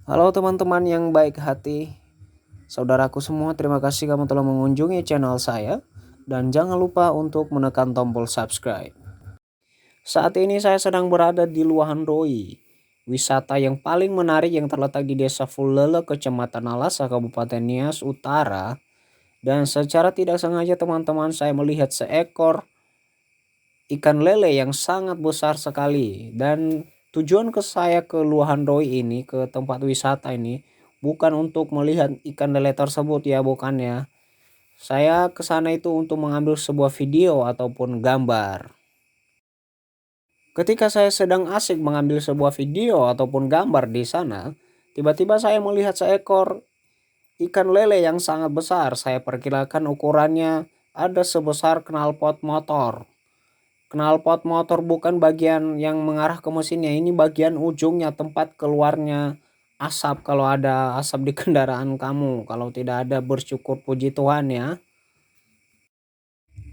Halo teman-teman yang baik hati, saudaraku semua, terima kasih kamu telah mengunjungi channel saya dan jangan lupa untuk menekan tombol subscribe. Saat ini saya sedang berada di Luahan Doi, wisata yang paling menarik yang terletak di Desa Fulele, Kecamatan Alasa, Kabupaten Nias Utara. Dan secara tidak sengaja teman-teman saya melihat seekor ikan lele yang sangat besar sekali. Dan tujuan ke saya ke Luahan Doi ini, ke tempat wisata ini, bukan untuk melihat ikan lele tersebut ya, bukan ya. Saya ke sana itu untuk mengambil sebuah video ataupun gambar. Ketika saya sedang asik mengambil sebuah video ataupun gambar di sana, tiba-tiba saya melihat seekor ikan lele yang sangat besar. Saya perkirakan ukurannya ada sebesar knalpot motor. Knalpot motor bukan bagian yang mengarah ke mesinnya, ini bagian ujungnya tempat keluarnya asap kalau ada asap di kendaraan kamu. Kalau tidak ada bersyukur puji Tuhan ya.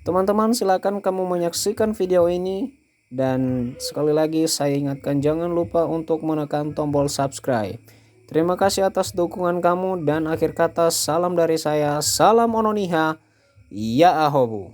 Teman-teman silakan kamu menyaksikan video ini dan sekali lagi saya ingatkan jangan lupa untuk menekan tombol subscribe. Terima kasih atas dukungan kamu dan akhir kata salam dari saya, salam ononiha, ya ahobu.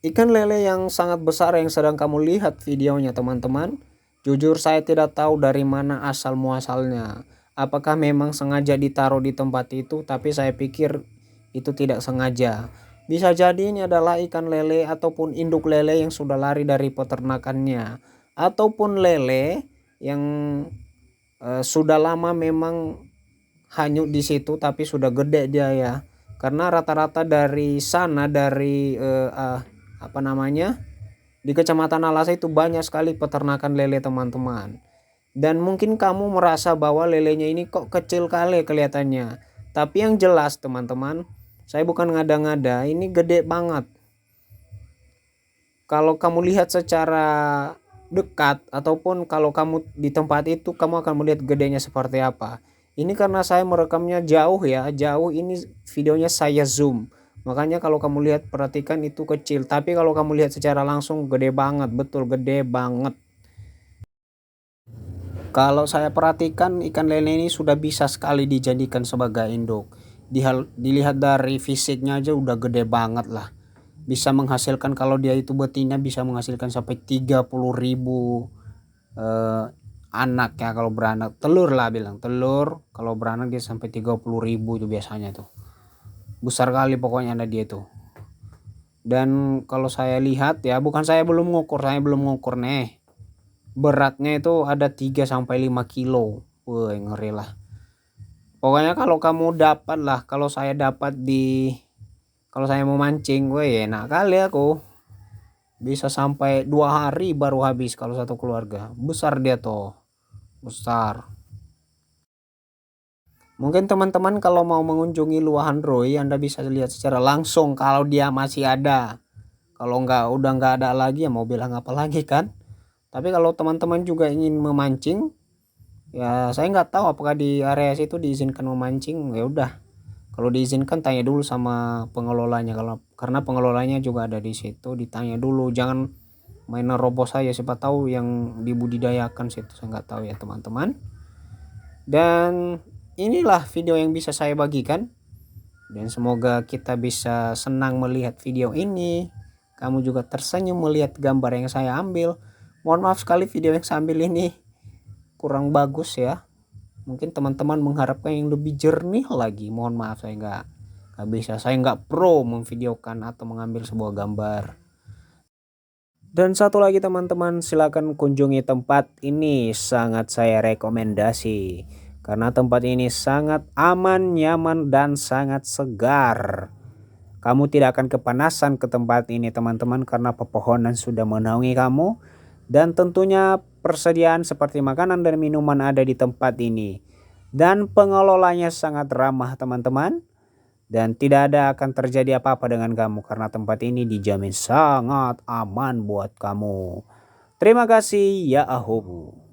Ikan lele yang sangat besar yang sedang kamu lihat videonya teman-teman. Jujur saya tidak tahu dari mana asal muasalnya. Apakah memang sengaja ditaruh di tempat itu, tapi saya pikir itu tidak sengaja. Bisa jadi ini adalah ikan lele ataupun induk lele yang sudah lari dari peternakannya. Ataupun lele yang sudah lama memang hanyut di situ tapi sudah gede dia ya. Karena rata-rata dari sana dari apa namanya, di Kecamatan Alasa itu banyak sekali peternakan lele teman-teman. Dan mungkin kamu merasa bahwa lelenya ini kok kecil kali kelihatannya. Tapi yang jelas teman-teman, saya bukan ngada-ngada, ini gede banget. Kalau kamu lihat secara dekat ataupun kalau kamu di tempat itu kamu akan melihat gedenya seperti apa. Ini karena saya merekamnya jauh ya, jauh ini videonya saya zoom. Makanya kalau kamu lihat perhatikan itu kecil, tapi kalau kamu lihat secara langsung gede banget, betul gede banget. Kalau saya perhatikan ikan lele ini sudah bisa sekali dijadikan sebagai induk. Dilihat dari fisiknya aja udah gede banget lah. Bisa menghasilkan kalau dia itu betina bisa menghasilkan sampai 30.000 anak ya, kalau beranak telur lah bilang telur, kalau beranak dia sampai 30.000 itu biasanya tuh. Besar kali pokoknya ada dia tuh. Dan kalau saya lihat ya, bukan saya belum ngukur, nih. Beratnya itu ada 3 sampai 5 kilo. Wah, ngeri lah. Pokoknya kalau kamu dapat lah, kalau saya mau mancing, wah enak kali aku. Bisa sampai 2 hari baru habis kalau satu keluarga. Besar dia tuh, besar. Mungkin teman-teman kalau mau mengunjungi Luahan Roy, Anda bisa lihat secara langsung kalau dia masih ada. Kalau nggak udah nggak ada lagi ya mau bilang apa lagi kan. Tapi kalau teman-teman juga ingin memancing, ya saya nggak tahu apakah di area situ diizinkan memancing. Ya udah, kalau diizinkan tanya dulu sama pengelolanya, kalau karena pengelolanya juga ada di situ, ditanya dulu, jangan main nerobos saja, siapa tahu yang dibudidayakan situ, saya nggak tahu ya teman-teman. Dan inilah video yang bisa saya bagikan dan semoga kita bisa senang melihat video ini, kamu juga tersenyum melihat gambar yang saya ambil. Mohon maaf sekali video yang saya ambil ini kurang bagus ya, mungkin teman-teman mengharapkan yang lebih jernih lagi. Mohon maaf, saya nggak bisa, saya nggak pro memvideokan atau mengambil sebuah gambar. Dan satu lagi teman-teman, silakan kunjungi tempat ini, sangat saya rekomendasi. Karena tempat ini sangat aman, nyaman, dan sangat segar. Kamu tidak akan kepanasan ke tempat ini teman-teman karena pepohonan sudah menaungi kamu. Dan tentunya persediaan seperti makanan dan minuman ada di tempat ini. Dan pengelolanya sangat ramah teman-teman. Dan tidak ada akan terjadi apa-apa dengan kamu karena tempat ini dijamin sangat aman buat kamu. Terima kasih ya ahobu.